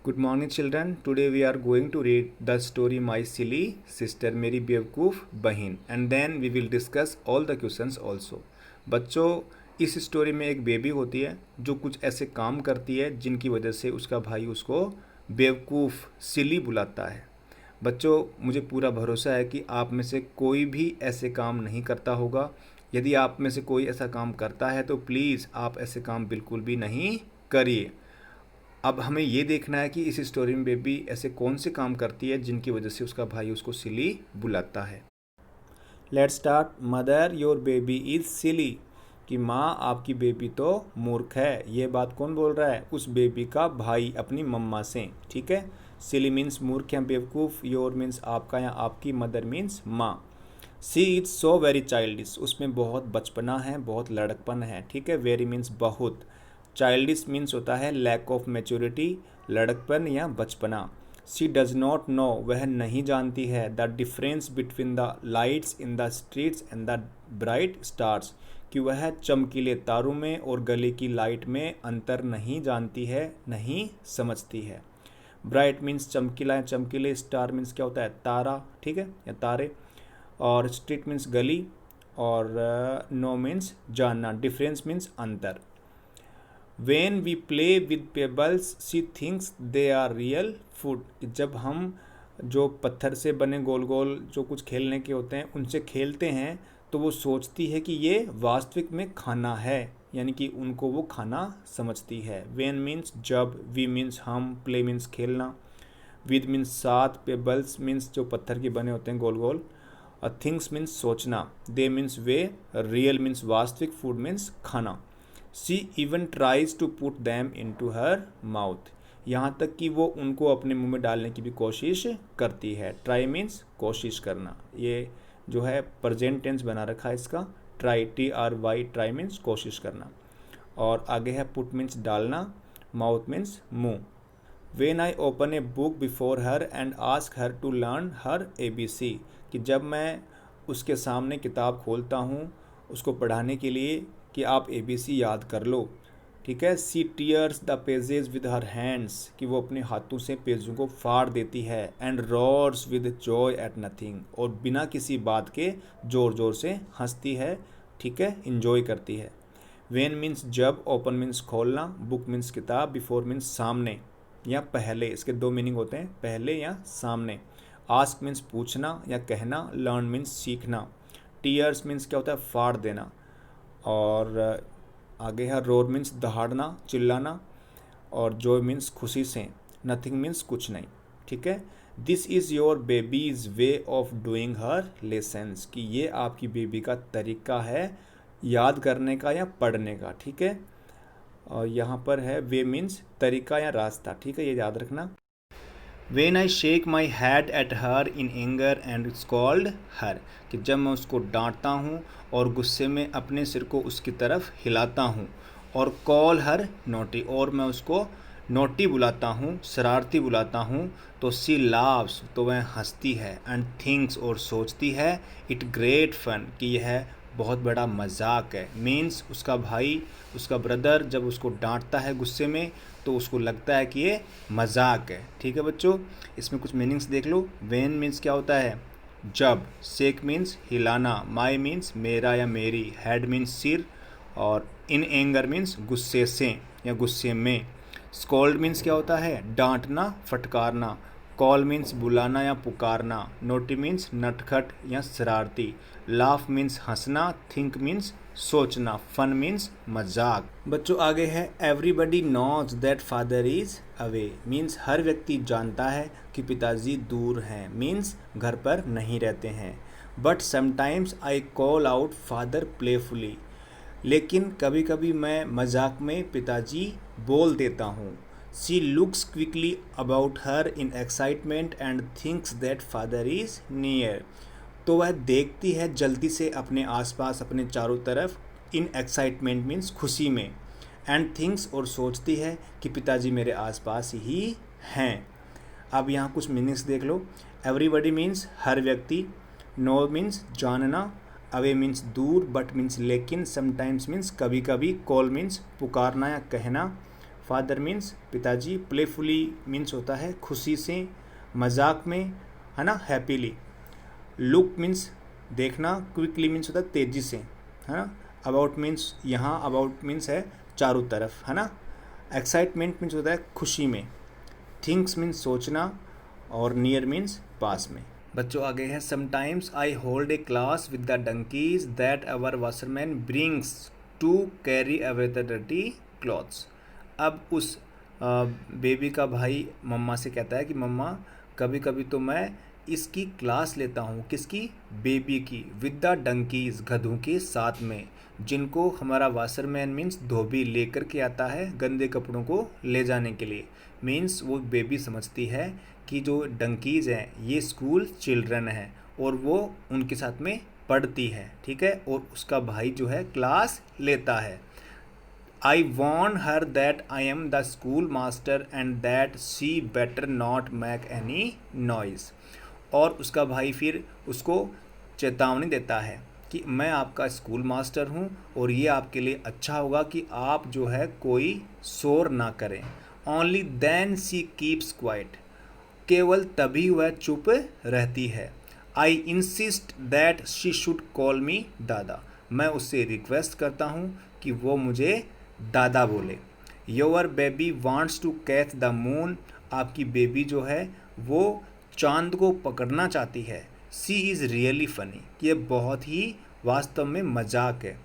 Good morning children. Today we are going to read the story My Silly Sister मेरी बेवकूफ़ बहन and then we will discuss all the questions also. बच्चों इस story में एक baby होती है जो कुछ ऐसे काम करती है जिनकी वजह से उसका भाई उसको बेवकूफ़ सिली बुलाता है। बच्चों मुझे पूरा भरोसा है कि आप में से कोई भी ऐसे काम नहीं करता होगा। यदि आप में से कोई ऐसा काम करता है तो प्लीज़ आप ऐसे काम बिल्कुल भी नहीं करिए। अब हमें ये देखना है कि इस स्टोरी में बेबी ऐसे कौन से काम करती है जिनकी वजह से उसका भाई उसको सिली बुलाता है। Let's start. Mother your baby is silly, कि माँ आपकी बेबी तो मूर्ख है। ये बात कौन बोल रहा है? उस बेबी का भाई अपनी मम्मा से। ठीक है, सिली मीन्स मूर्ख या बेवकूफ़, योर मीन्स आपका या आपकी, मदर मीन्स माँ। सी इज़ सो वेरी चाइल्डिश, उसमें बहुत बचपना है, बहुत लड़कपन है। ठीक है, वेरी मीन्स बहुत। चाइल्डिश मीन्स होता है लैक ऑफ मैच्योरिटी, लड़कपन या बचपना। शी डज नॉट नो, वह नहीं जानती है, the difference between the lights in the streets and the bright stars, कि वह चमकीले तारों में और गली की लाइट में अंतर नहीं जानती है, नहीं समझती है। ब्राइट मीन्स चमकीला या चमकीले, स्टार मीन्स क्या होता है? तारा। ठीक है, या तारे। और स्ट्रीट मीन्स गली, और नो मीन्स जानना, डिफरेंस मीन्स अंतर। When we play with pebbles she thinks they are real food, जब हम जो पत्थर से बने गोल गोल जो कुछ खेलने के होते हैं उनसे खेलते हैं तो वो सोचती है कि ये वास्तविक में खाना है, यानी कि उनको वो खाना समझती है। वेन मीन्स जब, वी मीन्स हम, प्ले मीन्स खेलना, विद मीन्स साथ, पेबल्स मीन्स जो पत्थर के बने होते हैं गोल गोल, और थिंग्स मीन्स सोचना, दे मीन्स वे, रियल मीन्स वास्तविक, फूड मीन्स खाना। She even tries to put them into her mouth, यहाँ तक कि वो उनको अपने मुंह में डालने की भी कोशिश करती है। ट्राई मीन्स कोशिश करना, ये जो है प्रेजेंट टेंस बना रखा है इसका, ट्राई, TRY, ट्राई मीन्स कोशिश करना। और आगे है पुट मीन्स डालना, माउथ मीन्स मुंह। When I open a book before her and ask her to learn her ABC, कि जब मैं उसके सामने किताब खोलता हूँ उसको पढ़ाने के लिए कि आप ABC याद कर लो। ठीक है, she tears the pages with her hands, कि वो अपने हाथों से पेजों को फाड़ देती है। And roars with joy at nothing, और बिना किसी बात के ज़ोर ज़ोर से हंसती है। ठीक है, इंजॉय करती है। वेन मीन्स जब, ओपन मीन्स खोलना, बुक मीन्स किताब, बिफोर मीन्स सामने या पहले, इसके दो मीनिंग होते हैं, पहले या सामने। आस्क मीन्स पूछना या कहना, लर्न मीन्स सीखना। टीयर्स मीन्स क्या होता है? फाड़ देना। और आगे है रोर मीन्स दहाड़ना, चिल्लाना, और जॉय मीन्स खुशी से। नथिंग मीन्स कुछ नहीं। ठीक है, this is your babies way of doing her lessons, कि ये आपकी बेबी का तरीका है याद करने का या पढ़ने का। ठीक है, और यहाँ पर है वे मीन्स तरीका या रास्ता। ठीक है, ये याद रखना। When I shake my head at her in anger and scold her, कि जब मैं उसको डांटता हूँ और गुस्से में अपने सिर को उसकी तरफ हिलाता हूँ। और कॉल हर नोटी, और मैं उसको नोटी बुलाता हूँ, शरारती बुलाता हूँ, तो सी लाव्स, तो वह हंसती है। एंड थिंक्स, और सोचती है, इट ग्रेट फन, कि यह बहुत बड़ा मजाक है। मीन्स उसका भाई, उसका ब्रदर जब उसको डांटता है गुस्से में तो उसको लगता है कि ये मजाक है। ठीक है बच्चों, इसमें कुछ मीनिंग्स देख लो। वेन मीन्स क्या होता है? जब। शेक मीन्स हिलाना, माई मीन्स मेरा या मेरी, हेड मीन्स सिर, और इन एंगर मीन्स गुस्से से या गुस्से में। स्कॉल्ड मीन्स क्या होता है? डांटना, फटकारना। कॉल मीन्स बुलाना या पुकारना। नोटी मीन्स नटखट या शरारती। लाफ मीन्स हंसना। थिंक मीन्स सोचना। फन मीन्स मजाक। बच्चों आगे है everybody knows that father is away, means हर व्यक्ति जानता है कि पिताजी दूर हैं, मीन्स घर पर नहीं रहते हैं। But sometimes I call out father playfully, लेकिन कभी कभी मैं मजाक में पिताजी बोल देता हूँ। She looks quickly about her in excitement and thinks that father is near, तो वह देखती है जल्दी से अपने आसपास, अपने चारों तरफ, इन एक्साइटमेंट मीन्स खुशी में, एंड थिंक्स, और सोचती है कि पिताजी मेरे आसपास ही हैं। अब यहाँ कुछ मीनिंग्स देख लो। एवरीबडी मीन्स हर व्यक्ति, नो मीन्स जानना, अवे मीन्स दूर, बट मीन्स लेकिन, समटाइम्स मीन्स कभी कभी, कॉल मीन्स पुकारना या कहना, फादर मीन्स पिताजी, प्लेफुली मीन्स होता है खुशी से, मजाक में, है ना, हैप्पीली। लुक मीन्स देखना, क्विकली मीन्स होता है तेज़ी से, है ना। अबाउट मीन्स यहाँ अबाउट मीन्स है चारों तरफ, है ना। एक्साइटमेंट मीन्स होता है खुशी में। थिंक्स मीन्स सोचना, और नियर मीन्स पास में। बच्चों आगे है, sometimes I hold a class with the donkeys that our washerman brings to carry away the dirty clothes. अब उस बेबी का भाई मम्मा से कहता है कि मम्मा कभी कभी तो मैं इसकी क्लास लेता हूँ, किसकी, बेबी की, विद द डंकीज, गधों के साथ में, जिनको हमारा वाशरमैन मीन्स धोबी लेकर के आता है गंदे कपड़ों को ले जाने के लिए। मीन्स वो बेबी समझती है कि जो डंकीज हैं ये स्कूल चिल्ड्रन है और वो उनके साथ में पढ़ती है, ठीक है, और उसका भाई जो है क्लास लेता है। I warn her that I am the school master and that she better not make any noise। और उसका भाई फिर उसको चेतावनी देता है कि मैं आपका स्कूल मास्टर हूँ और ये आपके लिए अच्छा होगा कि आप जो है कोई शोर ना करें। Only then she keeps quiet। केवल तभी वह चुप रहती है। I insist that she should call me दादा। मैं उससे रिक्वेस्ट करता हूँ कि वो मुझे दादा बोले। Your baby wants to catch the moon. आपकी बेबी जो है वो चांद को पकड़ना चाहती है। She is really funny. ये बहुत ही वास्तव में मजाक है।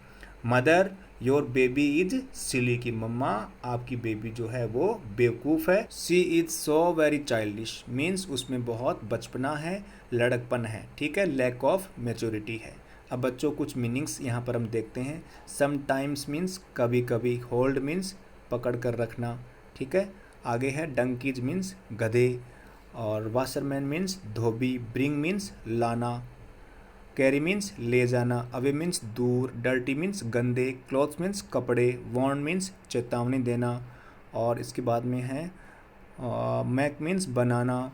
Mother your baby is silly. की मम्मा आपकी बेबी जो है वो बेवकूफ़ है। She is so very childish means उसमें बहुत बचपना है, लड़कपन है, ठीक है, लैक ऑफ मैच्योरिटी है। अब बच्चों कुछ मीनिंग्स यहाँ पर हम देखते हैं। समटाइम्स मीन्स कभी कभी, होल्ड मीन्स पकड़ कर रखना, ठीक है। आगे है डंकीज मीन्स गधे, और वाशरमैन मीन्स धोबी, ब्रिंग मीन्स लाना, कैरी मीन्स ले जाना, अवे मीन्स दूर, डर्टी मीन्स गंदे, क्लॉथ्स मीन्स कपड़े, वार्न मीन्स चेतावनी देना, और इसके बाद में है मैक मीन्स बनाना,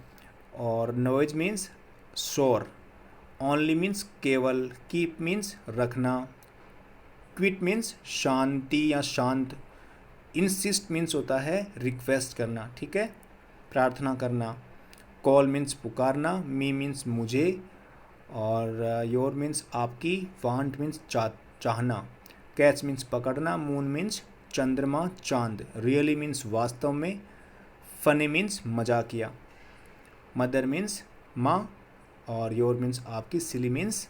और नॉइज मीन्स शोर, ओनली मीन्स केवल, कीप मीन्स रखना, क्विट मीन्स शांति या शांत, इंसिस्ट मीन्स होता है रिक्वेस्ट करना, ठीक है, प्रार्थना करना, कॉल मीन्स पुकारना, मी मीन्स मुझे, और योर मीन्स आपकी, वांट मीन्स चाहना, कैच मीन्स पकड़ना, मून मीन्स चंद्रमा चांद, रियली मीन्स वास्तव में, फनी मीन्स मजाकिया, मदर मीन्स माँ, और योर मीन्स आपकी, सिली मीन्स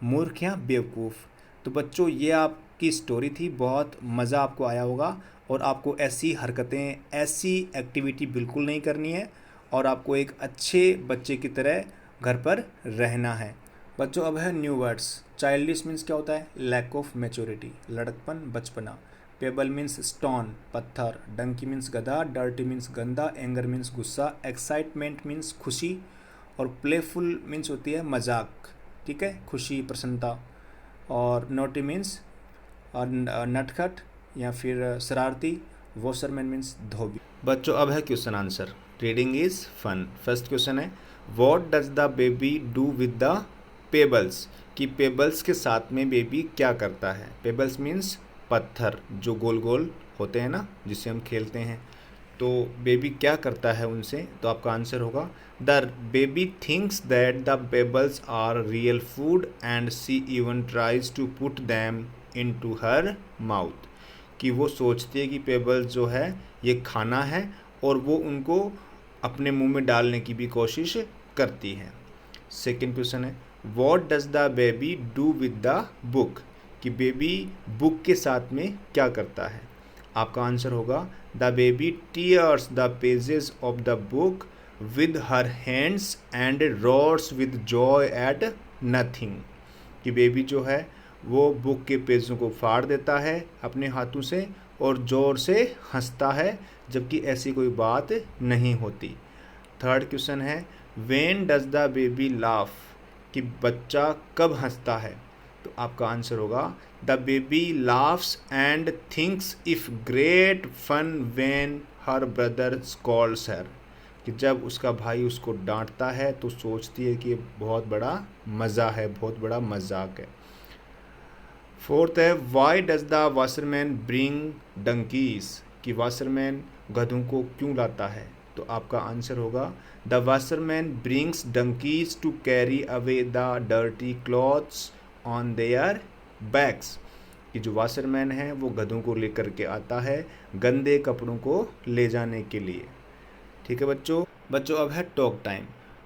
मूर्ख या बेवकूफ़। तो बच्चों ये आपकी स्टोरी थी, बहुत मज़ा आपको आया होगा, और आपको ऐसी हरकतें, ऐसी एक्टिविटी बिल्कुल नहीं करनी है, और आपको एक अच्छे बच्चे की तरह घर पर रहना है। बच्चों अब है न्यू वर्ड्स। चाइल्डिश मीन्स क्या होता है, लैक ऑफ मैच्योरिटी, लड़कपन, बचपना। पेबल मीन्स स्टोन, पत्थर। डंकी मीन्स गधा, डर्टी मीन्स गंदा, एंगर मीन्स गुस्सा, एक्साइटमेंट मीन्स खुशी, और प्लेफुल मीन्स होती है मजाक, ठीक है, खुशी, प्रसन्नता, और नोटी मीन्स नटखट या फिर शरारती, वॉशरमैन मीन्स धोबी। बच्चों अब है question answer. Reading is fun. First question है, what does the baby do with the pebbles. कि पेबल्स के साथ में बेबी क्या करता है। पेबल्स मीन्स पत्थर जो गोल गोल होते हैं ना, जिससे हम खेलते हैं, तो बेबी क्या करता है उनसे। तो आपका आंसर होगा, the baby thinks that the pebbles are real food and she even tries to put them into her mouth. कि वो सोचती है कि पेबल्स जो है ये खाना है, और वो उनको अपने मुंह में डालने की भी कोशिश करती है। सेकेंड क्वेश्चन है, what does the baby do with the book. कि बेबी बुक के साथ में क्या करता है। आपका आंसर होगा, the baby tears the pages of the book with her hands and roars with joy at nothing. कि बेबी जो है वो बुक के पेजों को फाड़ देता है अपने हाथों से और ज़ोर से हंसता है, जबकि ऐसी कोई बात नहीं होती। थर्ड क्वेश्चन है, when does the baby laugh. कि बच्चा कब हंसता है। तो आपका आंसर होगा, the baby laughs and thinks if great fun when her brother scolds her. कि जब उसका भाई उसको डांटता है तो सोचती है कि ये बहुत बड़ा मज़ा है, बहुत बड़ा मजाक है। फोर्थ है, why does the washerman bring donkeys. कि वाशरमैन गधों को क्यों लाता है, तो आपका आंसर होगा the washerman brings donkeys to carry away the dirty clothes on their backs, कि जो वाशरमैन है वो गधों को लेकर के आता है गंदे कपड़ों को ले जाने के लिए। ठीक है बच्चों अब है टॉक टाइम।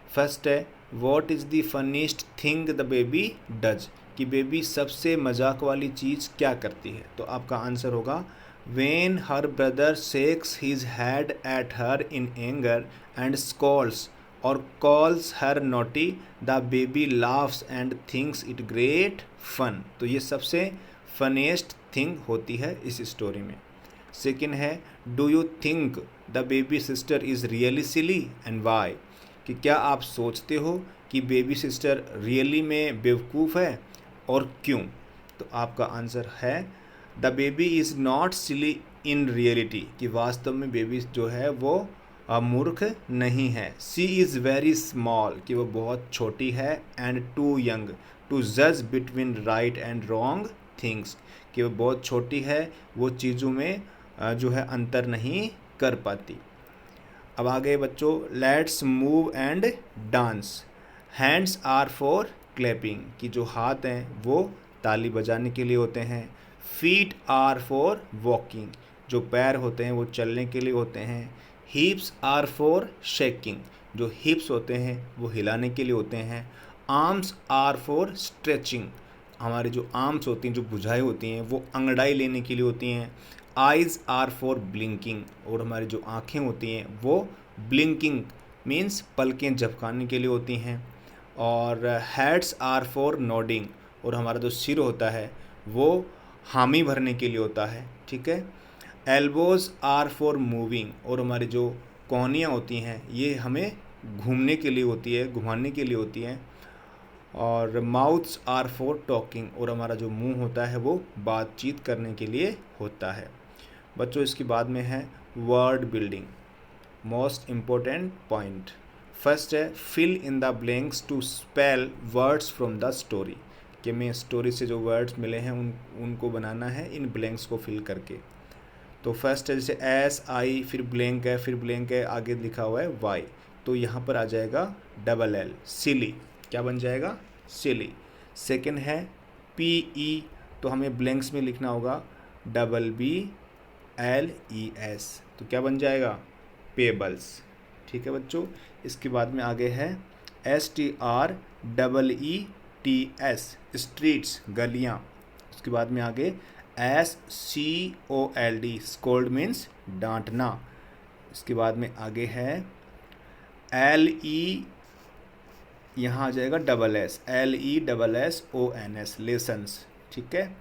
फर्स्ट है what is the funniest thing the baby does, कि बेबी सबसे मजाक वाली चीज़ क्या करती है, तो आपका आंसर होगा when her brother shakes his head at her in anger and scolds और calls her naughty the baby laughs and thinks it great fun, तो ये सबसे फनीस्ट थिंग होती है इस स्टोरी में। सेकेंड है do you think the baby sister is really silly and why, कि क्या आप सोचते हो कि बेबी सिस्टर रियली में बेवकूफ़ है और क्यों, तो आपका आंसर है the baby is not silly in reality, कि वास्तव में बेबी जो है वो मूर्ख नहीं है। सी इज़ वेरी स्मॉल, कि वो बहुत छोटी है, एंड टू यंग टू जज between right and wrong things, कि वो बहुत छोटी है, वो चीज़ों में जो है अंतर नहीं कर पाती। अब आ गए बच्चों let's move and dance. Hands are for clapping, कि जो हाथ हैं वो ताली बजाने के लिए होते हैं। फीट आर फॉर वॉकिंग, जो पैर होते हैं वो चलने के लिए होते हैं। हिप्स आर फॉर शेकिंग, जो हिप्स होते हैं वो हिलाने के लिए होते हैं। आर्म्स आर फॉर स्ट्रेचिंग, हमारे जो आर्म्स होती हैं जो भुजाएं होती हैं वो अंगड़ाई लेने के लिए होती हैं। आइज़ आर फॉर ब्लिंकिंग, और हमारी जो आँखें होती हैं वो ब्लिंकिंग मीन्स पलकें झपकाने के लिए होती हैं। और हेड्स आर फॉर नोडिंग, और हमारा जो सिर होता है वो हामी भरने के लिए होता है। ठीक है। एल्बोज़ आर फॉर मूविंग, और हमारी जो कोहनियाँ होती हैं ये हमें घूमने के लिए होती है, घुमाने के लिए होती हैं। और माउथ्स आर फॉर टॉकिंग, और हमारा जो मुंह होता है वो बातचीत करने के लिए होता है। बच्चों इसके बाद में है word building, most important point. First है fill in the blanks to spell words from the story, कि हमें स्टोरी से जो वर्ड्स मिले हैं उनको बनाना है इन ब्लैंक्स को फिल करके। तो फर्स्ट है जैसे एस आई, फिर ब्लैंक है, फिर ब्लैंक है, आगे लिखा हुआ है वाई, तो यहाँ पर आ जाएगा डबल एल, सिली, क्या बन जाएगा सिली। सेकेंड है पी ई, तो हमें ब्लैंक्स में लिखना होगा double B L E S, तो क्या बन जाएगा पेबल्स। ठीक है बच्चों। इसके बाद में आगे है S T R double E T S, streets, गलियाँ। उसके बाद में आगे S C O L D, scold means डांटना। इसके बाद में आगे है एल ई, यहाँ आ जाएगा double S, L E double S O N S, lessons. ठीक है।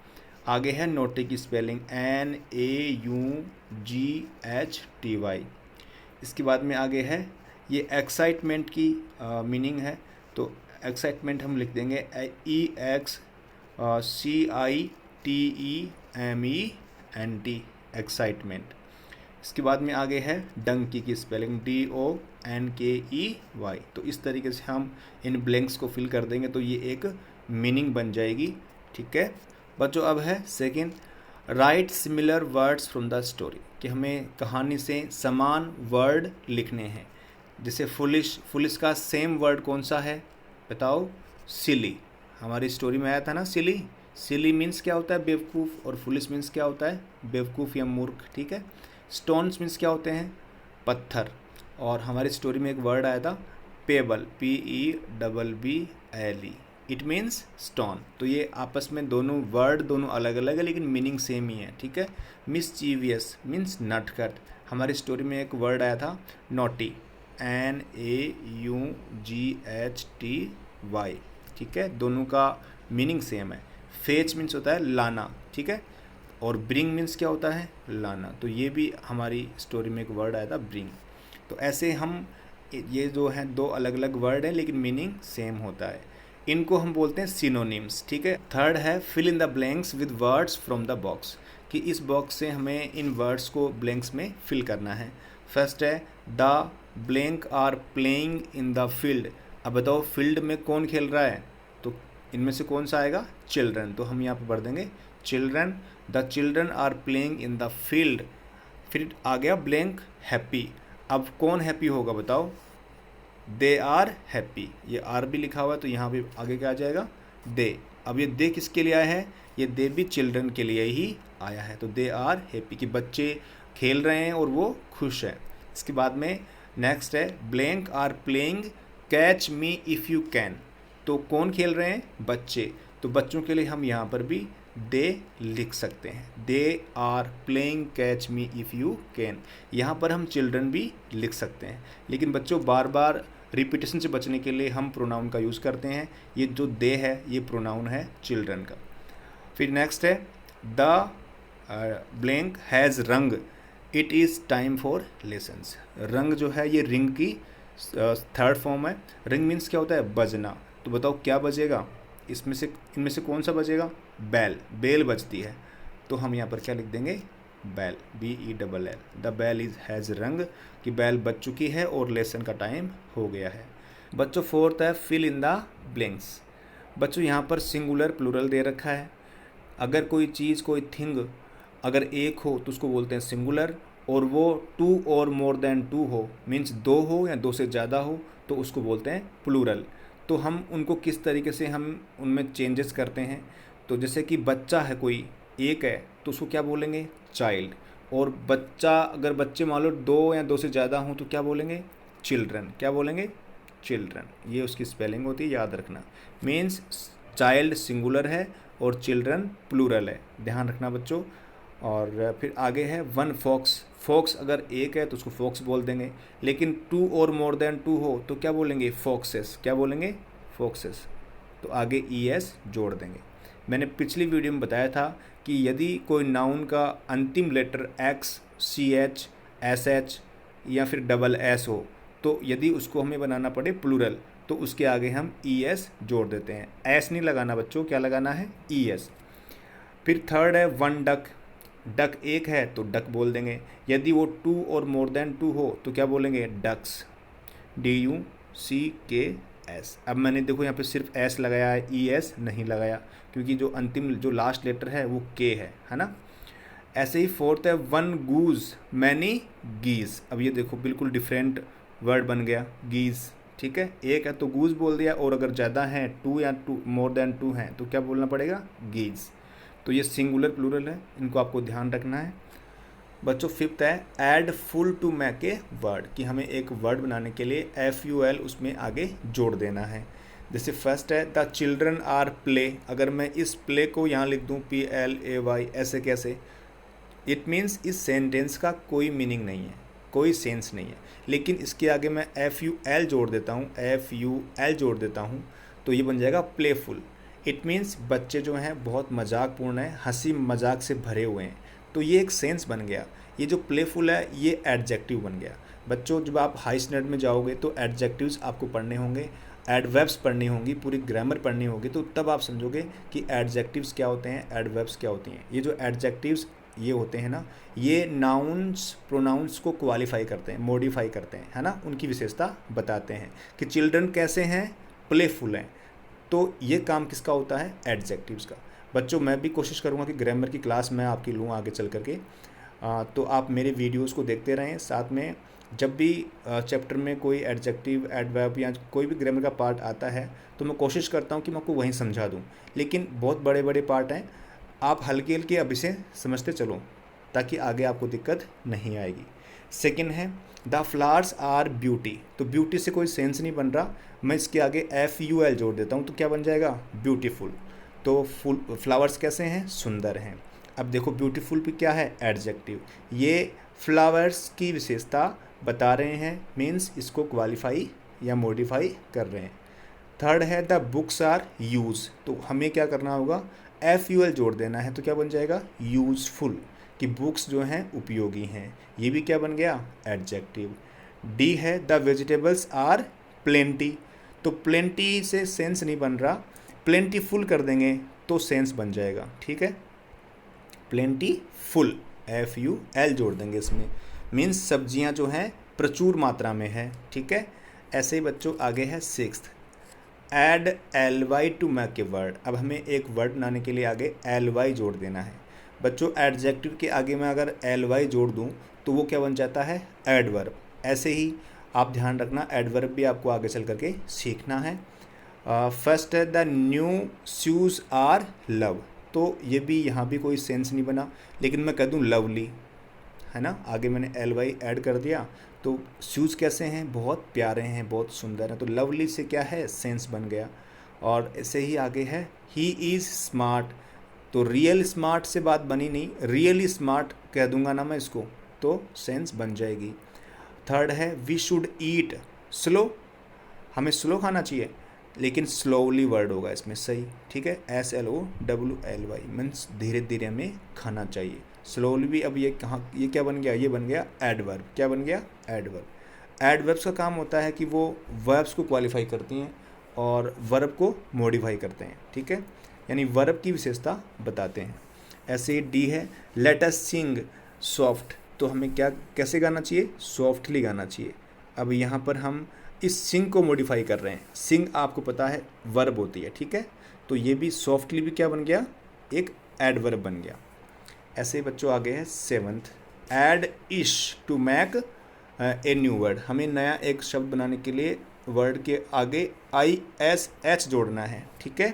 आगे है नोटे की spelling N A U G H T Y. इसके बाद में आगे है ये एक्साइटमेंट की मीनिंग है, तो एक्साइटमेंट हम लिख देंगे E X C I T E M E N T, excitement. इसके बाद में आगे है डंकी की स्पेलिंग डी ओ एन के ई वाई, तो इस तरीके से हम इन ब्लैंक्स को फिल कर देंगे तो ये एक मीनिंग बन जाएगी। ठीक है बच्चों। अब है second right similar words from the story, कि हमें कहानी से समान वर्ड लिखने हैं। जैसे फुलिश, फुलिश का सेम वर्ड कौन सा है बताओ, सिली। हमारी स्टोरी में आया था ना सिली। सिली मीन्स क्या होता है बेवकूफ़, और फुलिश मीन्स क्या होता है बेवकूफ़ या मूर्ख। ठीक है। स्टोन्स मीन्स क्या होते हैं पत्थर, और हमारी स्टोरी में एक वर्ड आया था pebble, P E double B L E, it means stone. तो ये आपस में दोनों वर्ड दोनों अलग अलग है लेकिन मीनिंग सेम ही है। ठीक है। मिसचीवियस मीन्स नटखट, हमारी स्टोरी में एक वर्ड आया था naughty, N A U G H T Y. ठीक है। दोनों का मीनिंग सेम है। फेच मीन्स होता है लाना। ठीक है। और ब्रिंग मीन्स क्या होता है लाना, तो ये भी हमारी स्टोरी में एक वर्ड आया था ब्रिंग। तो ऐसे हम ये जो हैं दो अलग अलग वर्ड हैं लेकिन मीनिंग सेम होता है, इनको हम बोलते हैं सिनोनिम्स। ठीक है। थर्ड है fill in the blanks with words from the box, कि इस बॉक्स से हमें इन वर्ड्स को ब्लैंक्स में फिल करना है। फर्स्ट है the blank are playing in the field. अब बताओ फील्ड में कौन खेल रहा है, तो इनमें से कौन सा आएगा चिल्ड्रन, तो हम यहाँ पर पढ़ देंगे children. The children are playing in the field. फिर आ गया ब्लैंक हैप्पी। अब कौन हैप्पी होगा बताओ? दे आर हैप्पी, ये आर भी लिखा हुआ है तो यहाँ पे आगे क्या आ जाएगा? दे। अब ये दे किसके लिए आया है? ये दे भी चिल्ड्रन के लिए ही आया है, तो दे आर हैप्पी कि बच्चे खेल रहे हैं और वो खुश है। इसके बाद में नेक्स्ट है blank are playing catch me if you can. तो कौन खेल रहे हैं? बच्चे। तो बच्चों के लिए हम यहाँ पर भी दे लिख सकते हैं, they are playing catch me if you can. यहाँ पर हम चिल्ड्रन भी लिख सकते हैं, लेकिन बच्चों बार बार रिपीटेशन से बचने के लिए हम प्रोनाउन का यूज़ करते हैं। ये जो दे है ये प्रोनाउन है चिल्ड्रन का। फिर नेक्स्ट है द ब्लैंक हैज़ रंग it is time for lessons. रंग जो है ये रिंग की थर्ड फॉर्म है। रिंग मीन्स क्या होता है? बजना। तो बताओ क्या बजेगा? इनमें से कौन सा बजेगा? बैल। बेल बजती है, तो हम यहाँ पर क्या लिख देंगे? बैल, BELL। द बैल इज हैज़ रंग कि बैल बज चुकी है और लेसन का टाइम हो गया है। बच्चों फोर्थ है फिल इन द ब्लैंक्स। बच्चों यहाँ पर सिंगुलर प्लूरल दे रखा है। अगर कोई चीज़ कोई थिंग अगर एक हो तो उसको बोलते हैं सिंगुलर, और वो 2 और मोर देन 2 हो, मीन्स 2 हो या 2 से ज़्यादा हो, तो उसको बोलते हैं प्लूरल। तो हम उनको किस तरीके से हम उनमें चेंजेस करते हैं? तो जैसे कि बच्चा है कोई एक है तो उसको क्या बोलेंगे? चाइल्ड। और बच्चा अगर बच्चे मान लो 2 या 2 से ज़्यादा हों तो क्या बोलेंगे? चिल्ड्रन। क्या बोलेंगे? चिल्ड्रन। ये उसकी स्पेलिंग होती है, याद रखना। मीन्स चाइल्ड सिंगुलर है और चिल्ड्रन प्लूरल है, ध्यान रखना बच्चों। और फिर आगे है वन फॉक्स। फॉक्स अगर एक है तो उसको फॉक्स बोल देंगे, लेकिन 2 और मोर देन 2 हो तो क्या बोलेंगे? फॉक्सेस। क्या बोलेंगे? फॉक्सेस। तो आगे ES जोड़ देंगे। मैंने पिछली वीडियो में बताया था कि यदि कोई नाउन का अंतिम लेटर X, CH, SH या फिर SS हो, तो यदि उसको हमें बनाना पड़े प्लूरल तो उसके आगे हम ES जोड़ देते हैं। S नहीं लगाना बच्चों, क्या लगाना है? ES। फिर थर्ड है वन डक। डक एक है तो डक बोल देंगे। यदि वो 2 और मोर देन 2 हो तो क्या बोलेंगे? डक्स। DUCKS। अब मैंने देखो यहाँ पे सिर्फ S लगाया है, ES नहीं लगाया, क्योंकि जो अंतिम जो लास्ट लेटर है वो K है ना। ऐसे ही फोर्थ है वन गूज मैनी गीज। अब ये देखो बिल्कुल डिफरेंट वर्ड बन गया, गीज। ठीक है, एक है तो गूज बोल दिया, और अगर ज़्यादा है 2 या 2 मोर देन 2 हैं तो क्या बोलना पड़ेगा? गीज। तो ये सिंगुलर प्लूरल है, इनको आपको ध्यान रखना है बच्चों। फिफ्थ है add ful to make a word, कि हमें एक वर्ड बनाने के लिए FUL उसमें आगे जोड़ देना है। जैसे फर्स्ट है द चिल्ड्रन आर प्ले। अगर मैं इस प्ले को यहाँ लिख दूँ PLAY, ऐसे कैसे? इट मीन्स इस सेंटेंस का कोई मीनिंग नहीं है, कोई सेंस नहीं है, लेकिन इसके आगे मैं FUL जोड़ देता हूँ, FUL जोड़ देता हूँ, तो ये बन जाएगा प्लेफुल। इट मीन्स बच्चे जो हैं बहुत मजाकपूर्ण हैं, हंसी मजाक से भरे हुए हैं, तो ये एक सेंस बन गया। ये जो प्लेफुल है ये एडजेक्टिव बन गया। बच्चों जब आप हाई स्टैंडर्ड में जाओगे तो एडजेक्टिव्स आपको पढ़ने होंगे, एडवर्ब्स पढ़नी होंगी, पूरी ग्रामर पढ़नी होगी, तो तब आप समझोगे कि एडजेक्टिव्स क्या होते हैं, एडवर्ब्स क्या होती हैं। ये जो एडजेक्टिव्स ये होते हैं ना, ये नाउन्स प्रोनाउंस को क्वालिफाई करते हैं, मॉडिफाई करते हैं, है ना, उनकी विशेषता बताते हैं कि चिल्ड्रन कैसे हैं? प्लेफुल हैं। तो ये काम किसका होता है? एडजेक्टिव्स का। बच्चों मैं भी कोशिश करूँगा कि ग्रामर की क्लास मैं आपकी लूँ आगे चल करके, तो आप मेरे वीडियोस को देखते रहें। साथ में जब भी चैप्टर में कोई एडजेक्टिव, एडवर्ब या कोई भी ग्रामर का पार्ट आता है तो मैं कोशिश करता हूँ कि मैं आपको वहीं समझा दूँ, लेकिन बहुत बड़े बड़े पार्ट हैं, आप हल्के हल्के अब इसे समझते चलो ताकि आगे आपको दिक्कत नहीं आएगी। सेकेंड है द फ्लावर्स आर ब्यूटी। तो ब्यूटी से कोई सेंस नहीं बन रहा, मैं इसके आगे FUL जोड़ देता हूँ तो क्या बन जाएगा? ब्यूटीफुल। तो फुल फ्लावर्स कैसे हैं? सुंदर हैं। अब देखो ब्यूटीफुल भी क्या है? एडजेक्टिव। ये फ्लावर्स की विशेषता बता रहे हैं, मीन्स इसको क्वालिफाई या मॉडिफाई कर रहे हैं। थर्ड है द बुक्स आर यूज। तो हमें क्या करना होगा? FUL जोड़ देना है, तो क्या बन जाएगा? यूजफुल, कि बुक्स जो हैं उपयोगी हैं। ये भी क्या बन गया? एडजेक्टिव। D है द वेजिटेबल्स आर प्लेंटी। तो प्लेंटी से सेंस नहीं बन रहा, प्लेंटीफुल कर देंगे तो सेंस बन जाएगा। ठीक है, प्लेंटीफुल, FUL जोड़ देंगे इसमें, मीन्स सब्जियां जो हैं प्रचुर मात्रा में है। ठीक है, ऐसे ही बच्चों आगे है sixth add LY to make a word. अब हमें एक वर्ड बनाने के लिए आगे LY जोड़ देना है। बच्चों एडजेक्टिव के आगे मैं अगर एल वाई जोड़ दूँ तो वो क्या बन जाता है, एडवर्ब। ऐसे ही आप ध्यान रखना, एडवर्ब भी आपको आगे चल करके सीखना है। फर्स्ट है the new shoes are love, तो ये भी यहाँ भी कोई सेंस नहीं बना, लेकिन मैं कह दूँ लवली, है ना, आगे मैंने एल वाई ऐड कर दिया, तो शूज़ कैसे हैं, बहुत प्यारे हैं, बहुत सुंदर हैं, तो लवली से क्या है, सेंस बन गया। और ऐसे ही आगे है ही इज़ स्मार्ट, तो रियल स्मार्ट से बात बनी नहीं, रियली स्मार्ट कह दूंगा ना मैं इसको, तो सेंस बन जाएगी। थर्ड है वी शुड ईट स्लो, हमें स्लो खाना चाहिए, लेकिन स्लोली वर्ड होगा इसमें, सही, ठीक है, SLOWLY मीन्स धीरे धीरे हमें खाना चाहिए। स्लोली भी अब ये कहाँ, ये क्या बन गया, ये बन गया एडवर्ब। क्या बन गया, एडवर्ब। एडवर्ब्स का काम होता है कि वो वर्ब्स को क्वालिफाई करती हैं और वर्ब को मॉडिफाई करते हैं, ठीक है, यानी वर्ब की विशेषता बताते हैं। ऐसे डी है लेट अस सिंग सॉफ्ट, तो हमें क्या कैसे गाना चाहिए, सॉफ्टली गाना चाहिए। अब यहाँ पर हम इस सिंग को मॉडिफाई कर रहे हैं, सिंग आपको पता है वर्ब होती है, ठीक है, तो ये भी सॉफ्टली भी क्या बन गया, एक एडवर्ब बन गया। ऐसे ही बच्चों आगे है seventh, add ish to make a new word, हमें नया एक शब्द बनाने के लिए वर्ड के आगे ISH जोड़ना है, ठीक है।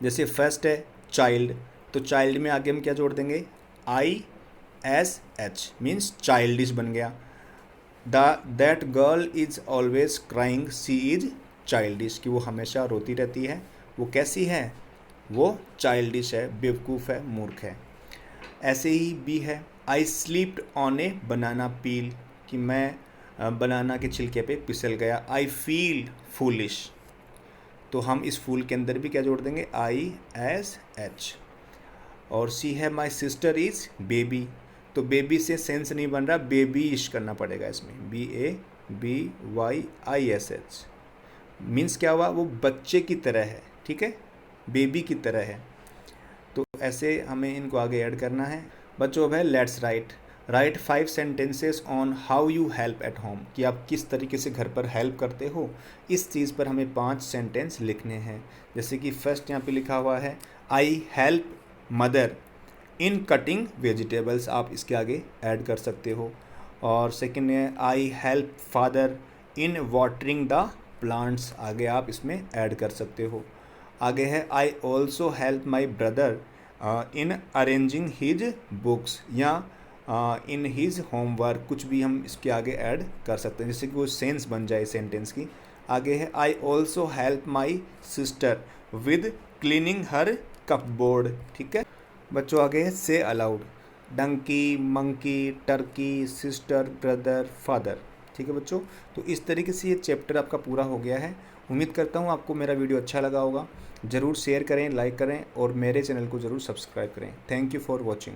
जैसे फर्स्ट है चाइल्ड, तो चाइल्ड में आगे हम क्या जोड़ देंगे, ISH मीन्स चाइल्डिश बन गया। That girl is always crying she is childish, कि वो हमेशा रोती रहती है, वो कैसी है, वो चाइल्डिश है, बेवकूफ़ है, मूर्ख है। ऐसे ही बी है आई स्लीप्ड ऑन ए बनाना पील, कि मैं बनाना के छिलके पे फिसल गया। आई फील फूलिश, तो हम इस फूल के अंदर भी क्या जोड़ देंगे, ISH। और सी है माई सिस्टर इज़ बेबी, तो बेबी से सेंस नहीं बन रहा, बेबीश करना पड़ेगा इसमें, BABYISH मीन्स क्या हुआ, वो बच्चे की तरह है, ठीक है, बेबी की तरह है। तो ऐसे हमें इनको आगे ऐड करना है। बच्चों अब है let's write 5 sentences on how you help at home, कि आप किस तरीके से घर पर हेल्प करते हो, इस चीज़ पर हमें 5 सेंटेंस लिखने हैं। जैसे कि फर्स्ट यहाँ पे लिखा हुआ है I help mother in cutting vegetables, आप इसके आगे ऐड कर सकते हो। और सेकंड है I help father in watering the plants, आगे आप इसमें ऐड कर सकते हो। आगे है I also help my brother in arranging his books, या इन हिज होमवर्क, कुछ भी हम इसके आगे ऐड कर सकते हैं, जिससे कि वो सेंस बन जाए सेंटेंस की। आगे है I also help my sister with cleaning her cupboard, ठीक है। बच्चों आगे है say aloud, donkey, monkey, turkey, sister, brother, father, ठीक है बच्चों। तो इस तरीके से ये चैप्टर आपका पूरा हो गया है। उम्मीद करता हूँ आपको मेरा वीडियो अच्छा लगा होगा। ज़रूर शेयर करें, लाइक करें और मेरे चैनल को ज़रूर सब्सक्राइब करें। Thank you for watching.